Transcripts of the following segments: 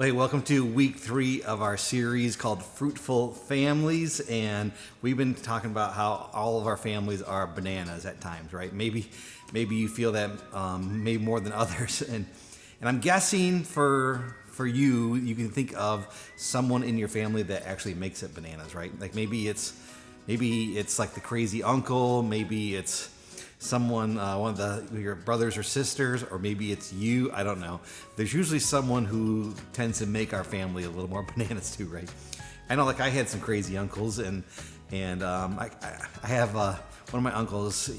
Hey, welcome to week 3 of our series called Fruitful Families. And we've been talking about how all of our families are bananas at times, right? Maybe you feel that maybe more than others. And I'm guessing for you can think of someone in your family that actually makes it bananas, right? Like maybe it's like the crazy uncle, maybe it's someone, one of your brothers or sisters, or maybe it's you. I don't know. There's usually someone who tends to make our family a little more bananas too, right? I know, like I had some crazy uncles, and I have one of my uncles.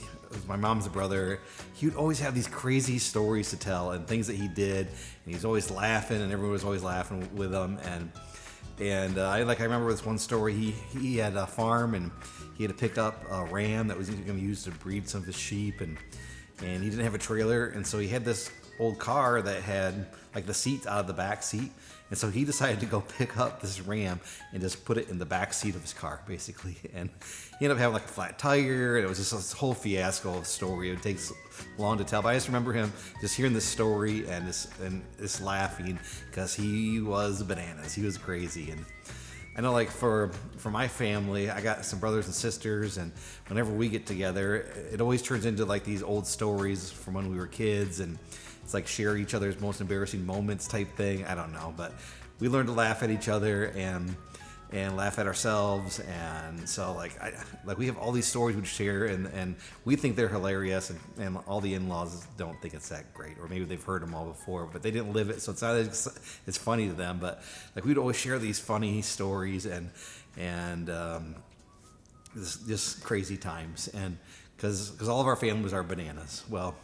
My mom's brother. He would always have these crazy stories to tell and things that he did, and he's always laughing, and everyone was always laughing with him. And I remember this one story. He had a farm, and he had to pick up a ram that was going to use to breed some of his sheep, and he didn't have a trailer, and so he had this old car that had like the seats out of the back seat, and so he decided to go pick up this ram and just put it in the back seat of his car, basically. And he ended up having like a flat tire, and it was just this whole fiasco of story. It takes long to tell, but I just remember him just hearing this story and just laughing because he was bananas. He was crazy. And I know, like for my family, I got some brothers and sisters, and whenever we get together, it always turns into like these old stories from when we were kids, and it's like share each other's most embarrassing moments type thing. I don't know, but we learned to laugh at each other and laugh at ourselves, and so like we have all these stories we share, and we think they're hilarious, and all the in-laws don't think it's that great, or maybe they've heard them all before, but they didn't live it, so it's not as funny to them. But like we'd always share these funny stories and just crazy times, and because all of our families are bananas. Well,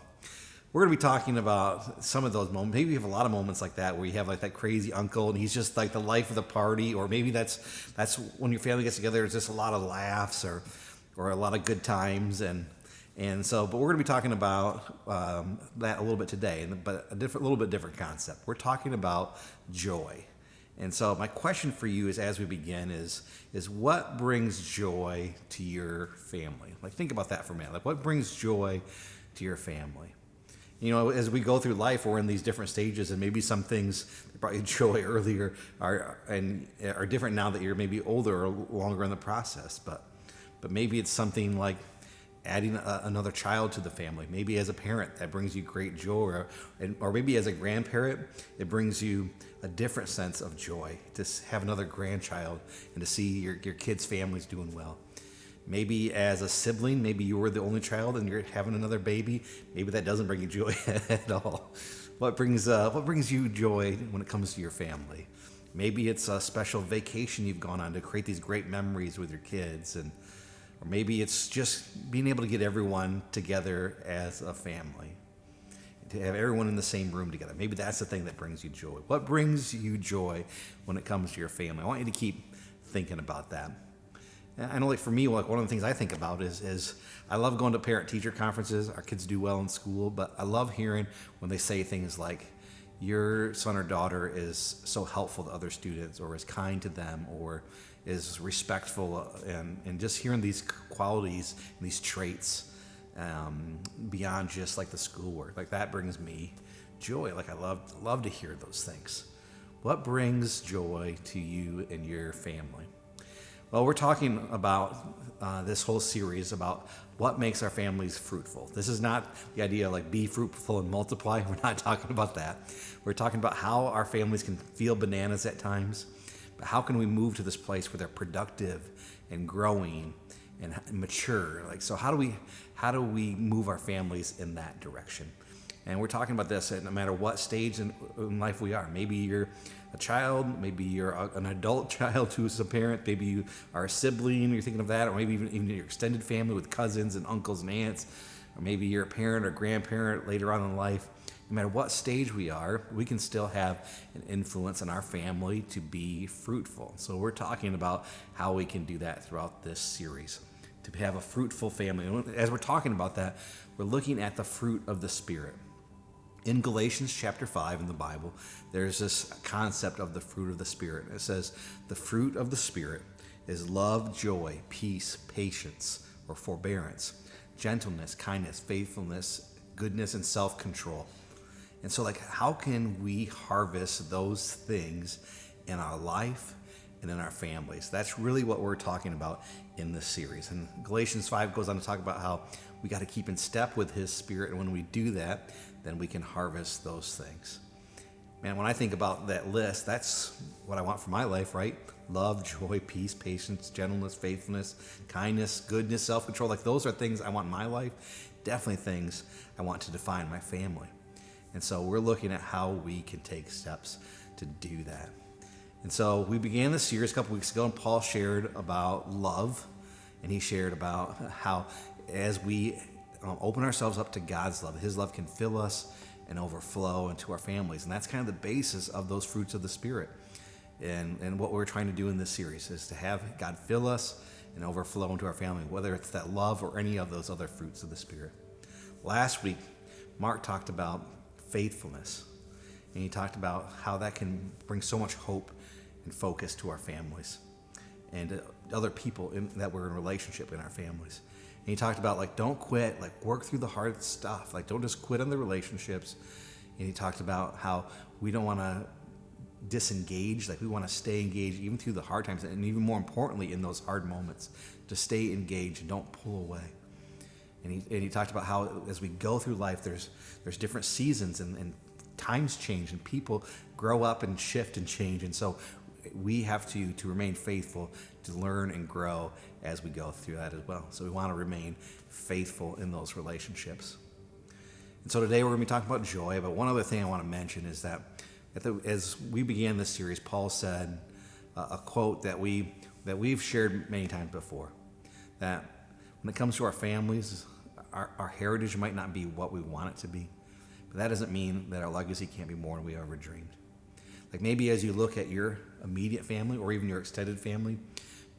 we're going to be talking about some of those moments. Maybe you have a lot of moments like that where you have like that crazy uncle and he's just like the life of the party, or maybe that's when your family gets together. There's just a lot of laughs or a lot of good times, but we're going to be talking about that a little bit today, but a little bit different concept. We're talking about joy. And so my question for you is, as we begin, is what brings joy to your family? Like, think about that for a minute. Like, what brings joy to your family? You know, as we go through life, we're in these different stages, and maybe some things that brought you joy earlier are different now that you're maybe older or longer in the process. But maybe it's something like adding another child to the family. Maybe as a parent, that brings you great joy, or maybe as a grandparent, it brings you a different sense of joy to have another grandchild and to see your kids' families doing well. Maybe as a sibling, maybe you were the only child and you're having another baby. Maybe that doesn't bring you joy at all. What brings you joy when it comes to your family? Maybe it's a special vacation you've gone on to create these great memories with your kids, or maybe it's just being able to get everyone together as a family, to have everyone in the same room together. Maybe that's the thing that brings you joy. What brings you joy when it comes to your family? I want you to keep thinking about that. I know, like for me, like one of the things I think about is I love going to parent-teacher conferences. Our kids do well in school, but I love hearing when they say things like, your son or daughter is so helpful to other students, or is kind to them, or is respectful, and just hearing these qualities and these traits beyond just like the schoolwork. Like that brings me joy. Like I love to hear those things. What brings joy to you and your family? Well, we're talking about this whole series about what makes our families fruitful. This is not the idea of like be fruitful and multiply. We're not talking about that. We're talking about how our families can feel bananas at times, but how can we move to this place where they're productive and growing and mature? Like, so how do we move our families in that direction? And we're talking about this no matter what stage in life we are. Maybe you're a child, maybe you're an adult child who's a parent, maybe you are a sibling, you're thinking of that, or maybe even your extended family with cousins and uncles and aunts, or maybe you're a parent or grandparent later on in life. No matter what stage we are, we can still have an influence in our family to be fruitful. So we're talking about how we can do that throughout this series, to have a fruitful family. And as we're talking about that, we're looking at the fruit of the Spirit. In Galatians chapter 5 in the Bible, there's this concept of the fruit of the Spirit. It says, the fruit of the Spirit is love, joy, peace, patience, or forbearance, gentleness, kindness, faithfulness, goodness, and self-control. And so, like, how can we harvest those things in our life and in our families? That's really what we're talking about in this series. And Galatians 5 goes on to talk about how we got to keep in step with his Spirit. And when we do that, then we can harvest those things. Man, when I think about that list, that's what I want for my life, right? Love, joy, peace, patience, gentleness, faithfulness, kindness, goodness, self-control. Like, those are things I want in my life. Definitely things I want to define my family. And so we're looking at how we can take steps to do that. And so we began this series a couple weeks ago, and Paul shared about love. And he shared about how as we open ourselves up to God's love, his love can fill us and overflow into our families. And that's kind of the basis of those fruits of the Spirit. And what we're trying to do in this series is to have God fill us and overflow into our family, whether it's that love or any of those other fruits of the Spirit. Last week, Mark talked about faithfulness. And he talked about how that can bring so much hope and focus to our families and other people that we're in relationship in our families. And he talked about, like, don't quit, like, work through the hard stuff. Like, don't just quit on the relationships. And he talked about how we don't want to disengage, like, we want to stay engaged even through the hard times, and even more importantly in those hard moments, to stay engaged and don't pull away. And he talked about how as we go through life, there's different seasons and times change and people grow up and shift and change. And so we have to remain faithful, to learn and grow as we go through that as well. So we want to remain faithful in those relationships. And so today we're going to be talking about joy, but one other thing I want to mention is that as we began this series, Paul said a quote that we've shared many times before, that when it comes to our families, our heritage might not be what we want it to be, but that doesn't mean that our legacy can't be more than we ever dreamed. Like, maybe as you look at your immediate family or even your extended family,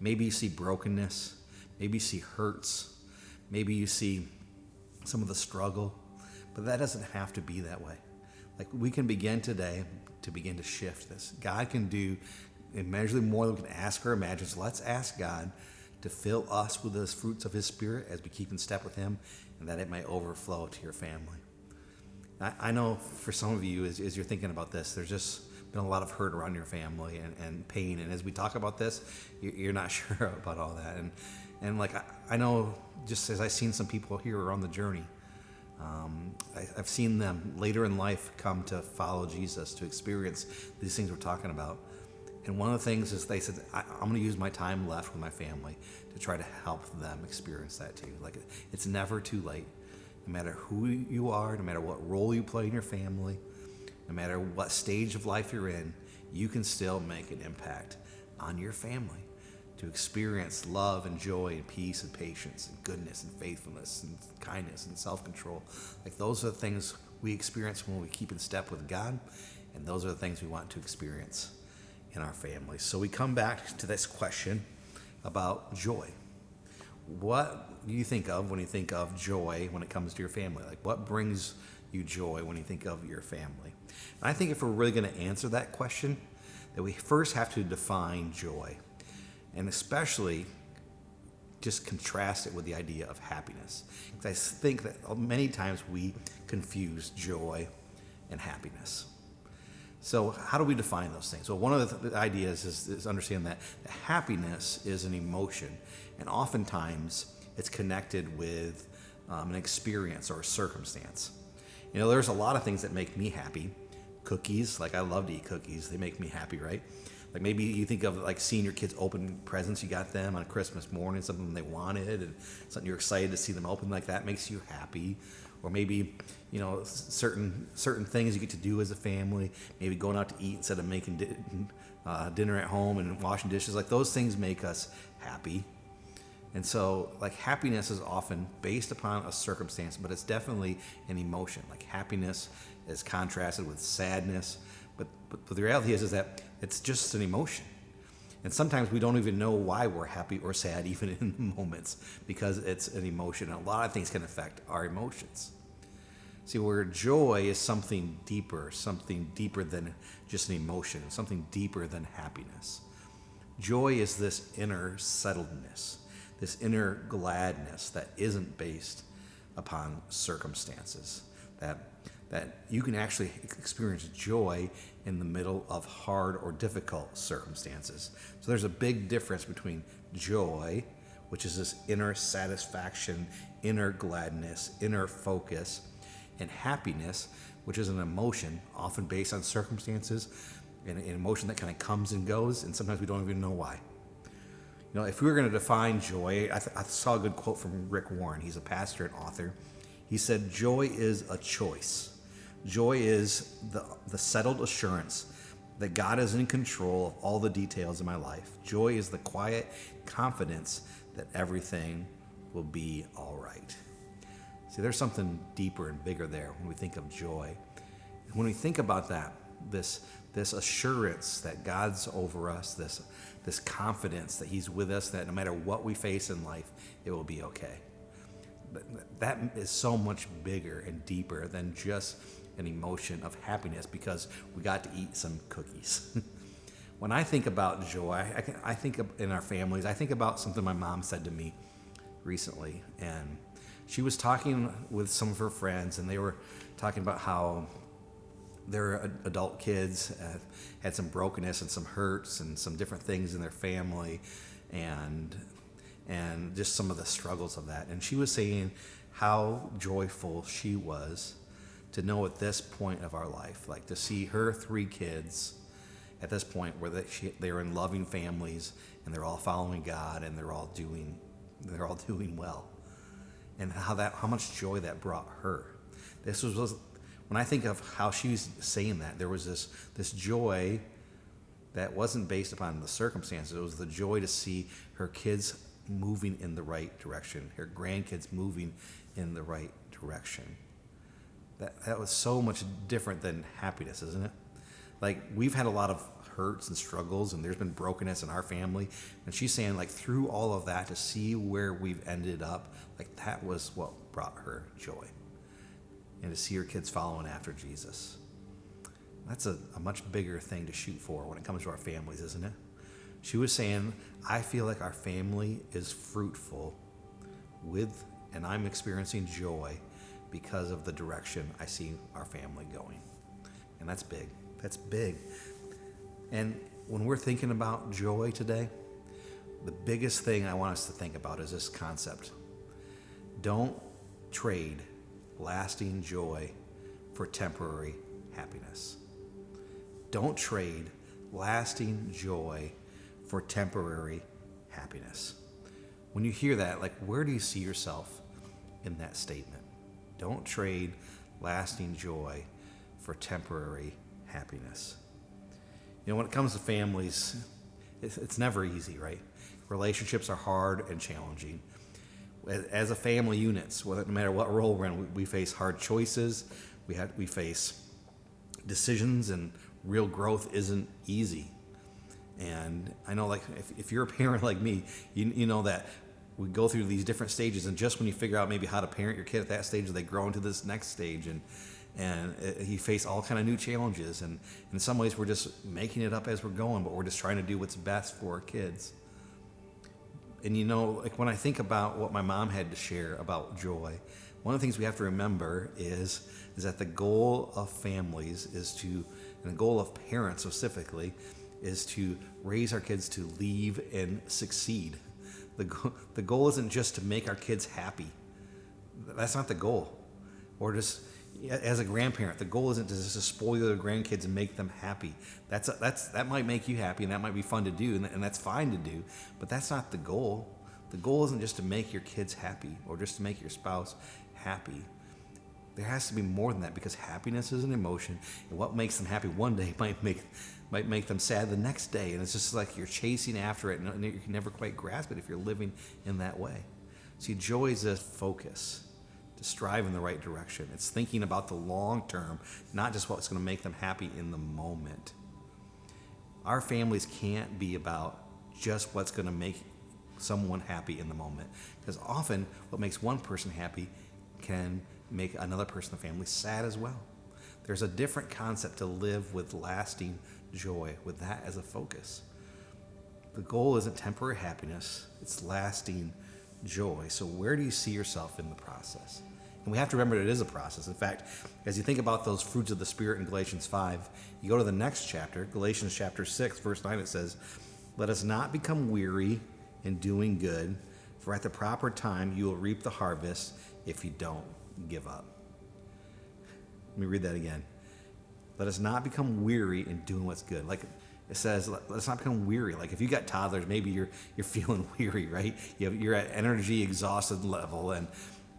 maybe you see brokenness, maybe you see hurts, maybe you see some of the struggle, but that doesn't have to be that way. Like, we can begin today to begin to shift this. God can do immeasurably more than we can ask or imagine. So let's ask God to fill us with those fruits of his Spirit as we keep in step with him, and that it may overflow to your family. I know for some of you, as you're thinking about this, there's just been a lot of hurt around your family and pain. And as we talk about this, you're not sure about all that. And like, I know, just as I've seen some people here on the journey, I've seen them later in life come to follow Jesus, to experience these things we're talking about. And one of the things is they said, I'm going to use my time left with my family to try to help them experience that too. Like, it's never too late. No matter who you are, no matter what role you play in your family, no matter what stage of life you're in, you can still make an impact on your family to experience love and joy and peace and patience and goodness and faithfulness and kindness and self-control. Like, those are the things we experience when we keep in step with God, and those are the things we want to experience in our families. So we come back to this question about joy. What do you think of when you think of joy when it comes to your family? Like, what brings you joy when you think of your family? And I think if we're really going to answer that question, that we first have to define joy, and especially just contrast it with the idea of happiness. Because I think that many times we confuse joy and happiness. So how do we define those things? Well, one of the ideas is understand that happiness is an emotion, and oftentimes it's connected with an experience or a circumstance. You know, there's a lot of things that make me happy. Cookies, like, I love to eat cookies. They make me happy, right? Like, maybe you think of, like, seeing your kids open presents you got them on Christmas morning, something they wanted, and something you're excited to see them open, like that makes you happy. Or maybe, you know, certain things you get to do as a family, maybe going out to eat instead of making dinner at home and washing dishes. Like, those things make us happy. And so, like, happiness is often based upon a circumstance, but it's definitely an emotion. Like, happiness is contrasted with sadness, but the reality is that it's just an emotion. And sometimes we don't even know why we're happy or sad, even in the moments, because it's an emotion. And a lot of things can affect our emotions. See, where joy is something deeper than just an emotion, something deeper than happiness. Joy is this inner settledness, this inner gladness that isn't based upon circumstances, that that you can actually experience joy in the middle of hard or difficult circumstances. So there's a big difference between joy, which is this inner satisfaction, inner gladness, inner focus, and happiness, which is an emotion often based on circumstances, and an emotion that kind of comes and goes, and sometimes we don't even know why. You know, if we were going to define joy, I saw a good quote from Rick Warren. He's a pastor and author. He said, "Joy is a choice. Joy is the settled assurance that God is in control of all the details of my life. Joy is the quiet confidence that everything will be all right." See, there's something deeper and bigger there when we think of joy. And when we think about that, this assurance that God's over us, this confidence that He's with us, that no matter what we face in life, it will be okay. That is so much bigger and deeper than just an emotion of happiness because we got to eat some cookies. When I think about joy, I think in our families, I think about something my mom said to me recently. And she was talking with some of her friends, and they were talking about how their adult kids had some brokenness and some hurts and some different things in their family, and just some of the struggles of that. And she was saying how joyful she was to know at this point of our life, like to see her 3 kids at this point where they're in loving families and they're all following God and they're all doing well, and how much joy that brought her. This was when I think of how she was saying that, there was this joy that wasn't based upon the circumstances. It was the joy to see her kids moving in the right direction, her grandkids moving in the right direction. That was so much different than happiness, isn't it? Like, we've had a lot of hurts and struggles, and there's been brokenness in our family, and she's saying, like, through all of that, to see where we've ended up, like, that was what brought her joy. And to see her kids following after Jesus. That's a much bigger thing to shoot for when it comes to our families, isn't it? She was saying, I feel like our family is fruitful and I'm experiencing joy because of the direction I see our family going. And that's big. That's big. And when we're thinking about joy today, the biggest thing I want us to think about is this concept. Don't trade lasting joy for temporary happiness. Don't trade lasting joy for temporary happiness. When you hear that, like, where do you see yourself in that statement? Don't trade lasting joy for temporary happiness. You know, when it comes to families, it's never easy, right? Relationships are hard and challenging. As a family units, no matter what role we're in, we face hard choices. We face decisions, and real growth isn't easy. And I know, like, if you're a parent like me, you know that we go through these different stages, and just when you figure out maybe how to parent your kid at that stage, they grow into this next stage, and you face all kind of new challenges. And in some ways, we're just making it up as we're going, but we're just trying to do what's best for our kids. And you know, like, when I think about what my mom had to share about joy, one of the things we have to remember is that the goal of families and the goal of parents specifically, is to raise our kids to leave and succeed. The goal isn't just to make our kids happy. That's not the goal. Or just, as a grandparent, the goal isn't to just spoil your grandkids and make them happy. That might make you happy, and that might be fun to do, and that's fine to do, but that's not the goal. The goal isn't just to make your kids happy or just to make your spouse happy. There has to be more than that, because happiness is an emotion, and what makes them happy one day might make them sad the next day, and it's just like you're chasing after it, and you can never quite grasp it if you're living in that way. See, joy is a focus to strive in the right direction. It's thinking about the long term, not just what's going to make them happy in the moment. Our families can't be about just what's going to make someone happy in the moment, because often what makes one person happy can make another person in the family sad as well. There's a different concept to live with lasting joy, with that as a focus. The goal isn't temporary happiness, it's lasting joy. So where do you see yourself in the process? And we have to remember that it is a process. In fact, as you think about those fruits of the Spirit in Galatians 5, you go to the next chapter, Galatians chapter 6, verse 9, it says, "Let us not become weary in doing good, for at the proper time you will reap the harvest if you don't give up." Let me read that again. Let us not become weary in doing what's good. Like it says, let's not become weary. Like if you got toddlers, maybe you're feeling weary, right? You're at energy exhausted level, and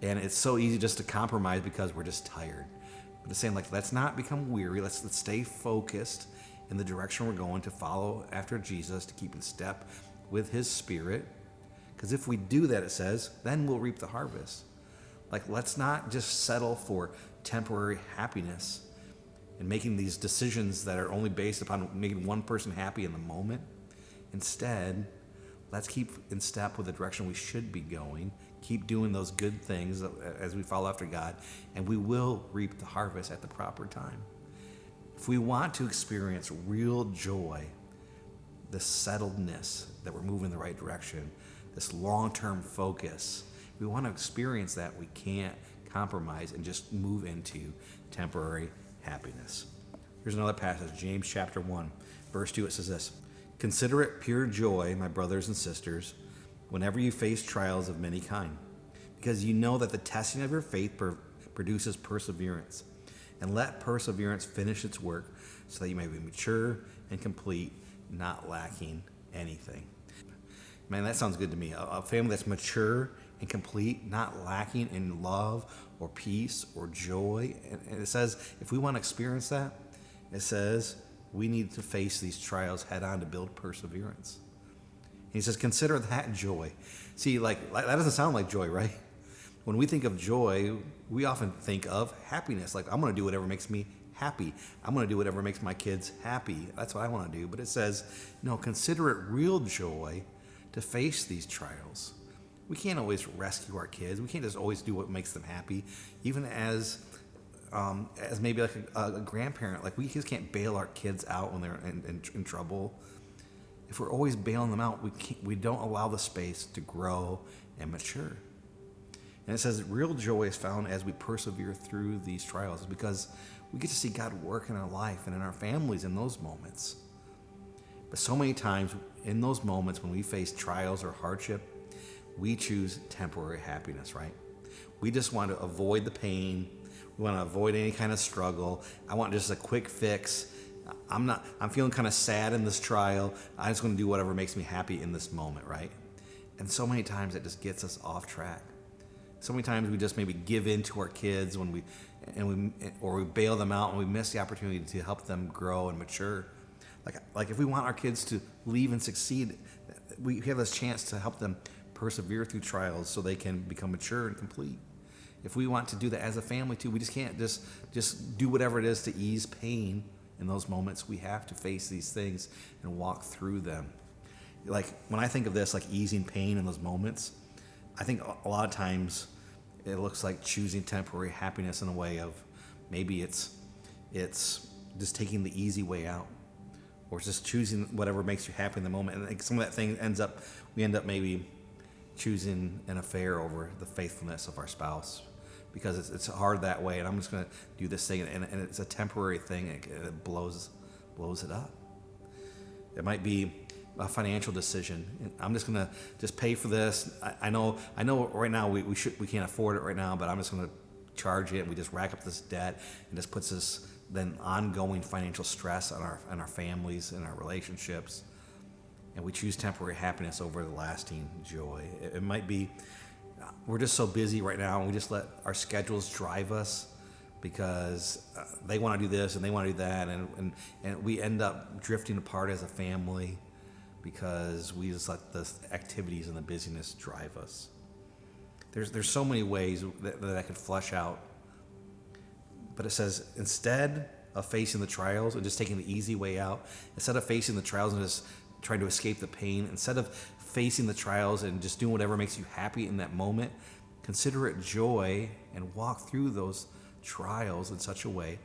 it's so easy just to compromise because we're just tired. But it's saying, like, let's not become weary. Let's stay focused in the direction we're going, to follow after Jesus, to keep in step with his Spirit. Because if we do that, it says, then we'll reap the harvest. Like, let's not just settle for temporary happiness and making these decisions that are only based upon making one person happy in the moment. Instead, let's keep in step with the direction we should be going. Keep doing those good things as we follow after God, and we will reap the harvest at the proper time. If we want to experience real joy, the settledness that we're moving in the right direction, this long-term focus, if we want to experience that, we can't compromise and just move into temporary happiness. Here's another passage, James chapter 1, verse 2. It says this: "Consider it pure joy, my brothers and sisters, whenever you face trials of many kind, because you know that the testing of your faith produces perseverance. And let perseverance finish its work, so that you may be mature and complete, not lacking anything." Man, that sounds good to me. A family that's mature and complete, not lacking in love or peace or joy. And it says, if we want to experience that, it says we need to face these trials head on to build perseverance. He says, consider that joy. See, like that doesn't sound like joy, right? When we think of joy, we often think of happiness. Like, I'm going to do whatever makes me happy. I'm going to do whatever makes my kids happy. That's what I want to do. But it says, no, consider it real joy to face these trials. We can't always rescue our kids. We can't just always do what makes them happy. Even as maybe like a grandparent, like we just can't bail our kids out when they're in trouble. If we're always bailing them out, we don't allow the space to grow and mature. And it says real joy is found as we persevere through these trials, because we get to see God work in our life and in our families in those moments. But so many times in those moments when we face trials or hardship, we choose temporary happiness, right? We just want to avoid the pain. We want to avoid any kind of struggle. I want just a quick fix. I'm feeling kind of sad in this trial. I'm just going to do whatever makes me happy in this moment, right? And so many times it just gets us off track. So many times we just maybe give in to our kids or we bail them out, and we miss the opportunity to help them grow and mature. Like if we want our kids to leave and succeed, we have this chance to help them persevere through trials so they can become mature and complete. If we want to do that as a family too, we just can't just do whatever it is to ease pain in those moments. We have to face these things and walk through them. Like when I think of this, like easing pain in those moments, I think a lot of times it looks like choosing temporary happiness in a way of maybe it's just taking the easy way out, or just choosing whatever makes you happy in the moment. And like some of that thing we end up maybe choosing an affair over the faithfulness of our spouse, because it's hard that way, and I'm just going to do this thing, and it's a temporary thing, and it blows it up. It might be a financial decision. I'm just going to just pay for this. I know right now we can't afford it right now, but I'm just going to charge it, and we just rack up this debt, and this puts us then ongoing financial stress on our families and our relationships. And we choose temporary happiness over the lasting joy. It might be we're just so busy right now, and we just let our schedules drive us because they want to do this and they want to do that, and we end up drifting apart as a family because we just let the activities and the busyness drive us. There's so many ways that I could flesh out, but it says instead of facing the trials and just taking the easy way out, instead of facing the trials and just trying to escape the pain, instead of facing the trials and just doing whatever makes you happy in that moment, consider it joy and walk through those trials in such a way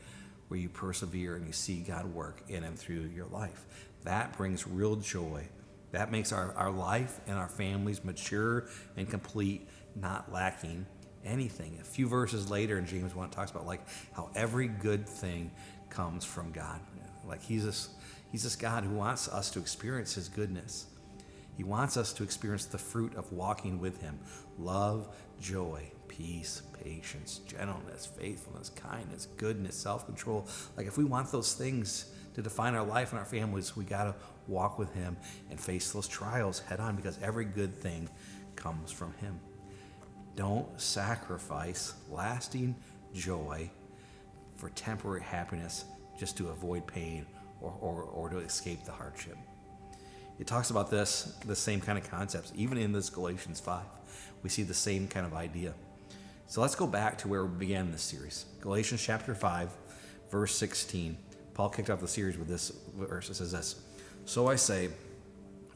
where you persevere and you see God work in and through your life. That brings real joy. That makes our life and our families mature and complete, not lacking anything. A few verses later in James 1, it talks about like how every good thing comes from God. Like he's this God who wants us to experience his goodness. He wants us to experience the fruit of walking with him: love, joy, peace, patience, gentleness, faithfulness, kindness, goodness, self-control. Like if we want those things to define our life and our families, we got to walk with him and face those trials head on, because every good thing comes from him. Don't sacrifice lasting joy for temporary happiness just to avoid pain or to escape the hardship. It talks about the same kind of concepts. Even in this Galatians 5, we see the same kind of idea. So let's go back to where we began this series. Galatians chapter 5, verse 16. Paul kicked off the series with this verse. It says this: "So I say,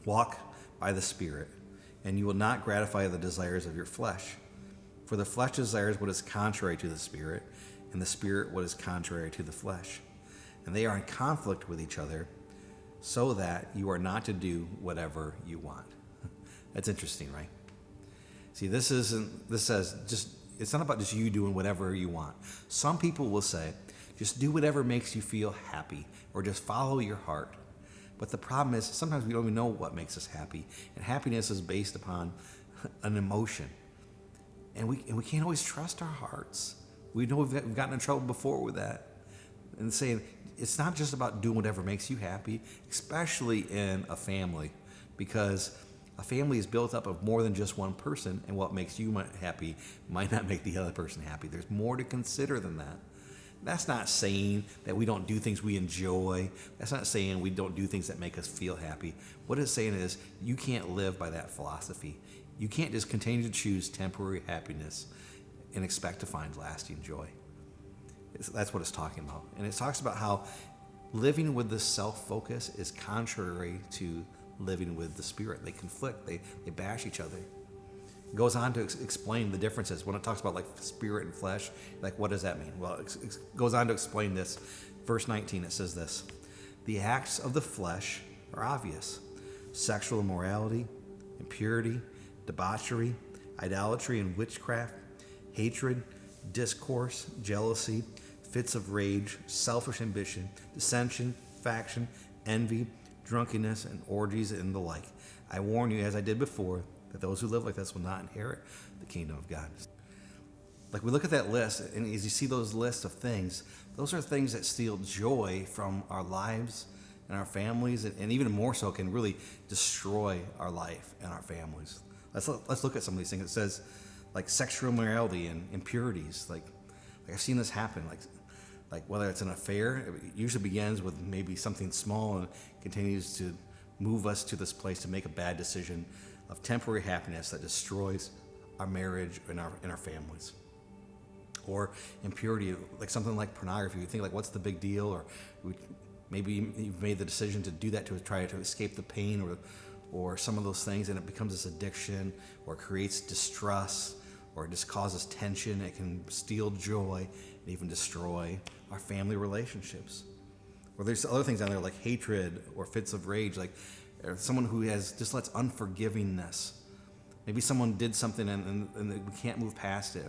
walk by the Spirit, and you will not gratify the desires of your flesh. For the flesh desires what is contrary to the Spirit, and the Spirit what is contrary to the flesh. And they are in conflict with each other, so that you are not to do whatever you want." That's interesting, right? See, this says it's not about just you doing whatever you want. Some people will say, just do whatever makes you feel happy, or just follow your heart. But the problem is, sometimes we don't even know what makes us happy. And happiness is based upon an emotion. And we can't always trust our hearts. We know we've gotten in trouble before with that. And saying, it's not just about doing whatever makes you happy, especially in a family, because a family is built up of more than just one person, and what makes you happy might not make the other person happy. There's more to consider than that. That's not saying that we don't do things we enjoy. That's not saying we don't do things that make us feel happy. What it's saying is you can't live by that philosophy. You can't just continue to choose temporary happiness and expect to find lasting joy. That's what it's talking about. And it talks about how living with this self-focus is contrary to living with the Spirit. They conflict. They bash each other. It goes on to explain the differences. When it talks about like spirit and flesh, like what does that mean? Well, it goes on to explain this. Verse 19, it says this: "The acts of the flesh are obvious: sexual immorality, impurity, debauchery, idolatry and witchcraft, hatred, discourse, jealousy, fits of rage, selfish ambition, dissension, faction, envy, drunkenness, and orgies and the like. I warn you, as I did before, that those who live like this will not inherit the kingdom of God." Like we look at that list, and as you see those lists of things, those are things that steal joy from our lives and our families, and even more so can really destroy our life and our families. Let's look at some of these things. It says like sexual immorality and impurities. Like I've seen this happen. Like whether it's an affair, it usually begins with maybe something small and continues to move us to this place to make a bad decision of temporary happiness that destroys our marriage and our families. Or impurity, like something like pornography. You think like, what's the big deal? Or maybe you've made the decision to do that to try to escape the pain or some of those things, and it becomes this addiction, or it creates distrust, or it just causes tension. It can steal joy and even destroy our family relationships. Or there's other things down there like hatred or fits of rage, like someone who just lets unforgivingness. Maybe someone did something and we can't move past it,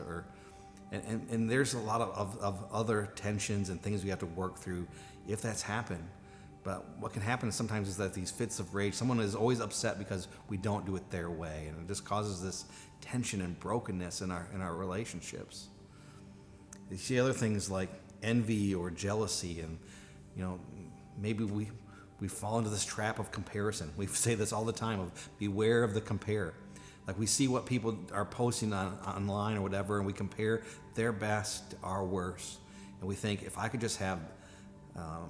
and there's a lot of other tensions and things we have to work through if that's happened. But what can happen sometimes is that these fits of rage, someone is always upset because we don't do it their way, and it just causes this tension and brokenness in our relationships. You see other things like envy or jealousy, and maybe we fall into this trap of comparison. We say this all the time of beware of the compare. Like we see what people are posting online or whatever, and we compare their best to our worst, and we think, if I could just have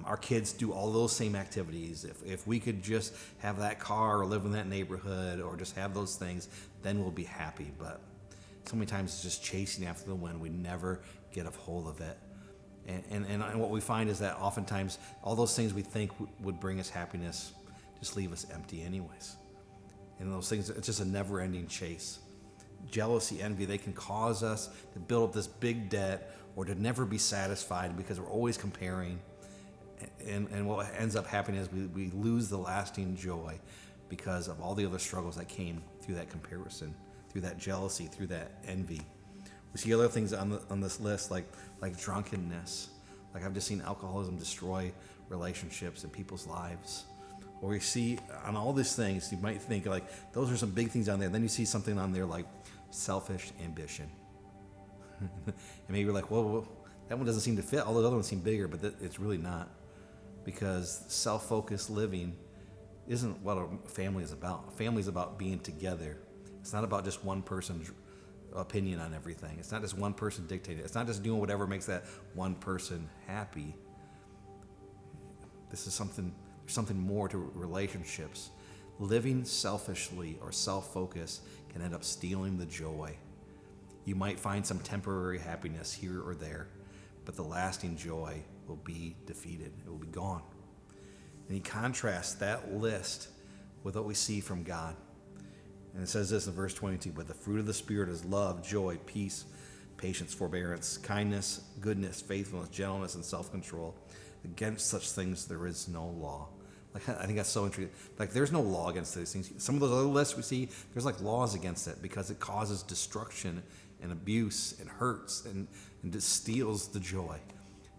our kids do all those same activities, if we could just have that car or live in that neighborhood or just have those things, then we'll be happy. But so many times it's just chasing after the wind. We never get a hold of it. And what we find is that oftentimes all those things we think would bring us happiness just leave us empty anyways. And those things, it's just a never-ending chase. Jealousy, envy, they can cause us to build up this big debt or to never be satisfied because we're always comparing. And what ends up happening is we lose the lasting joy because of all the other struggles that came through that comparison, through that jealousy, through that envy, We see other things on this list like drunkenness. Like I've just seen alcoholism destroy relationships and people's lives. Or we see on all these things, you might think like those are some big things on there. Then you see something on there like selfish ambition. And maybe you're like, well, that one doesn't seem to fit. All those other ones seem bigger, but it's really not. Because self-focused living isn't what a family is about. A family is about being together. It's not about just one person's opinion on everything. It's not just one person dictating. It's not just doing whatever makes that one person happy. This is something. There's something more to relationships. Living selfishly or self-focused can end up stealing the joy. You might find some temporary happiness here or there, but the lasting joy will be defeated. It will be gone. And he contrasts that list with what we see from God. And it says this in verse 22, but the fruit of the Spirit is love, joy, peace, patience, forbearance, kindness, goodness, faithfulness, gentleness, and self-control. Against such things there is no law. Like, I think that's so interesting. Like, there's no law against these things. Some of those other lists we see, there's like laws against it because it causes destruction and abuse and hurts and just steals the joy.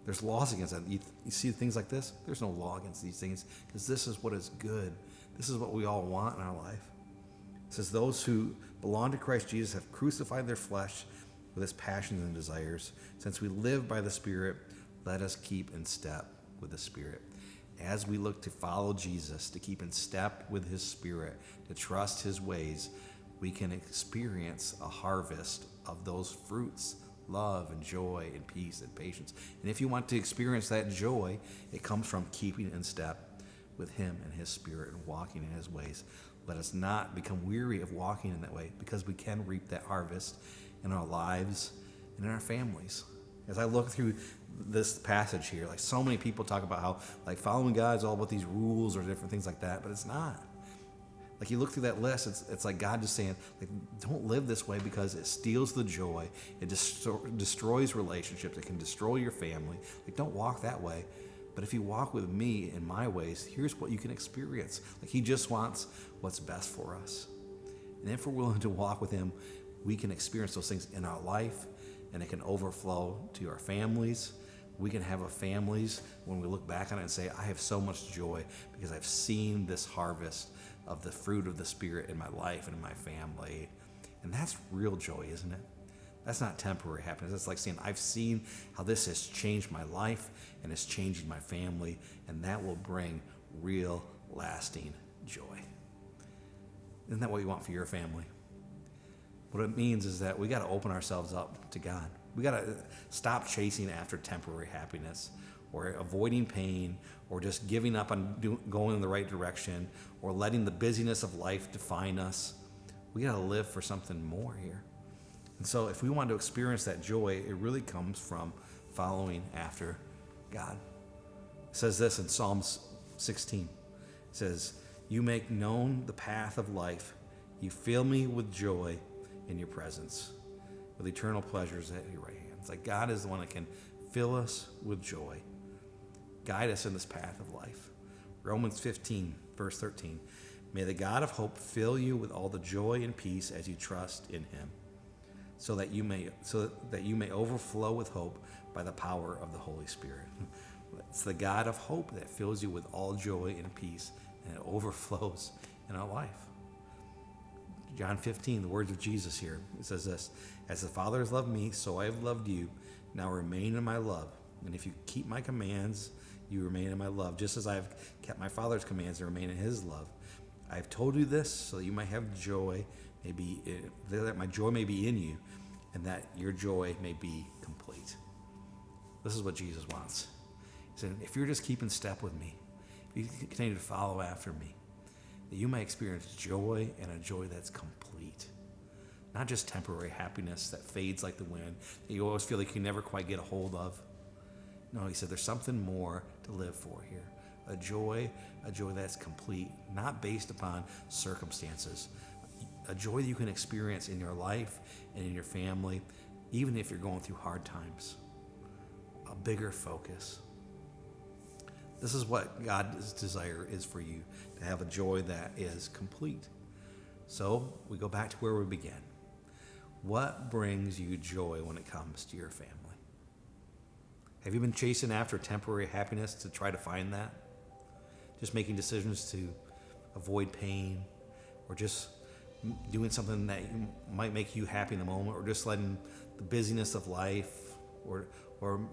There's laws against that. You see things like this, there's no law against these things because this is what is good. This is what we all want in our life. It says, those who belong to Christ Jesus have crucified their flesh with its passions and desires. Since we live by the Spirit, let us keep in step with the Spirit. As we look to follow Jesus, to keep in step with his Spirit, to trust his ways, we can experience a harvest of those fruits, love and joy and peace and patience. And if you want to experience that joy, it comes from keeping in step with him and his Spirit and walking in his ways. Let us not become weary of walking in that way because we can reap that harvest in our lives and in our families. As I look through this passage here, like so many people talk about how like following God is all about these rules or different things like that, but it's not. Like you look through that list, it's like God just saying, like, don't live this way because it steals the joy. It destroys relationships. It can destroy your family. Like don't walk that way. But if you walk with me in my ways, here's what you can experience. Like he just wants what's best for us. And if we're willing to walk with him, we can experience those things in our life, and it can overflow to our families. We can have a families when we look back on it and say, I have so much joy because I've seen this harvest of the fruit of the Spirit in my life and in my family. And that's real joy, isn't it? That's not temporary happiness. It's like saying, I've seen how this has changed my life and it's changing my family, and that will bring real, lasting joy. Isn't that what you want for your family? What it means is that we got to open ourselves up to God. We got to stop chasing after temporary happiness or avoiding pain or just giving up on going in the right direction or letting the busyness of life define us. We got to live for something more here. And so if we want to experience that joy, it really comes from following after God. It says this in Psalms 16. It says, you make known the path of life. You fill me with joy in your presence, with eternal pleasures at your right hand. It's like God is the one that can fill us with joy, guide us in this path of life. Romans 15, verse 13. May the God of hope fill you with all the joy and peace as you trust in him, so that you may overflow with hope by the power of the Holy Spirit. It's the God of hope that fills you with all joy and peace, and it overflows in our life. John 15, the words of Jesus here. It says this, as the Father has loved me, so I have loved you. Now remain in my love. And if you keep my commands, you remain in my love, just as I have kept my Father's commands and remain in his love. I have told you this so that you might have joy, that my joy may be in you, and that your joy may be complete. This is what Jesus wants. He said, if you're just keeping step with me, if you continue to follow after me, that you may experience joy, and a joy that's complete. Not just temporary happiness that fades like the wind, that you always feel like you never quite get a hold of. No, he said there's something more to live for here. A joy that's complete, not based upon circumstances. A joy that you can experience in your life and in your family, even if you're going through hard times. A bigger focus. This is what God's desire is for you, to have a joy that is complete. So we go back to where we began. What brings you joy when it comes to your family? Have you been chasing after temporary happiness to try to find that? Just making decisions to avoid pain, or just doing something that might make you happy in the moment, or just letting the busyness of life or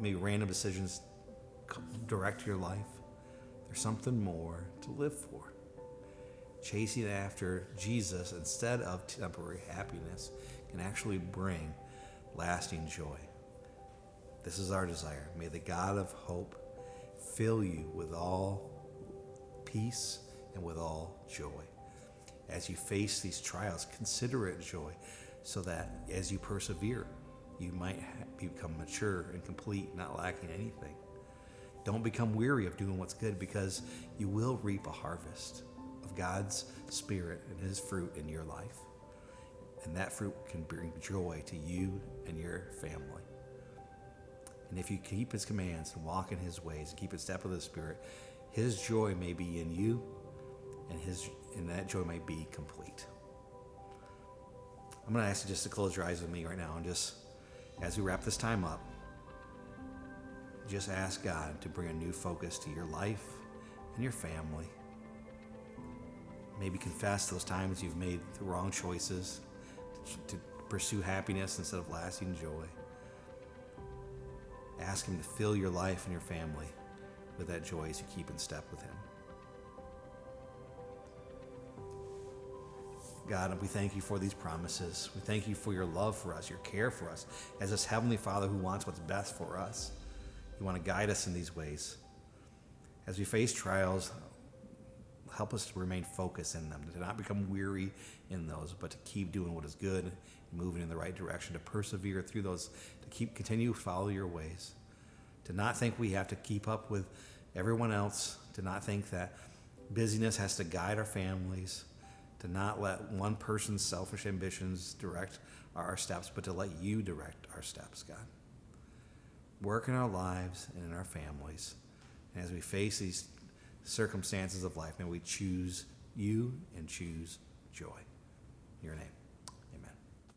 maybe random decisions direct your life? There's something more to live for. Chasing after Jesus instead of temporary happiness can actually bring lasting joy. This is our desire. May the God of hope fill you with all peace and with all joy. As you face these trials, consider it joy, so that as you persevere, you might become mature and complete, not lacking anything. Don't become weary of doing what's good, because you will reap a harvest of God's Spirit and His fruit in your life. And that fruit can bring joy to you and your family. And if you keep His commands and walk in His ways and keep in step with the Spirit, His joy may be in you, and that joy may be complete. I'm going to ask you just to close your eyes with me right now, and just as we wrap this time up, just ask God to bring a new focus to your life and your family. Maybe confess those times you've made the wrong choices to pursue happiness instead of lasting joy. Ask Him to fill your life and your family with that joy as you keep in step with Him. God, we thank You for these promises. We thank You for Your love for us, Your care for us, as this Heavenly Father who wants what's best for us. You want to guide us in these ways. As we face trials, help us to remain focused in them, to not become weary in those, but to keep doing what is good and moving in the right direction, to persevere through those, to continue to follow Your ways, to not think we have to keep up with everyone else, to not think that busyness has to guide our families, to not let one person's selfish ambitions direct our steps, but to let You direct our steps, God. Work in our lives and in our families. And as we face these circumstances of life, may we choose You and choose joy. In Your name.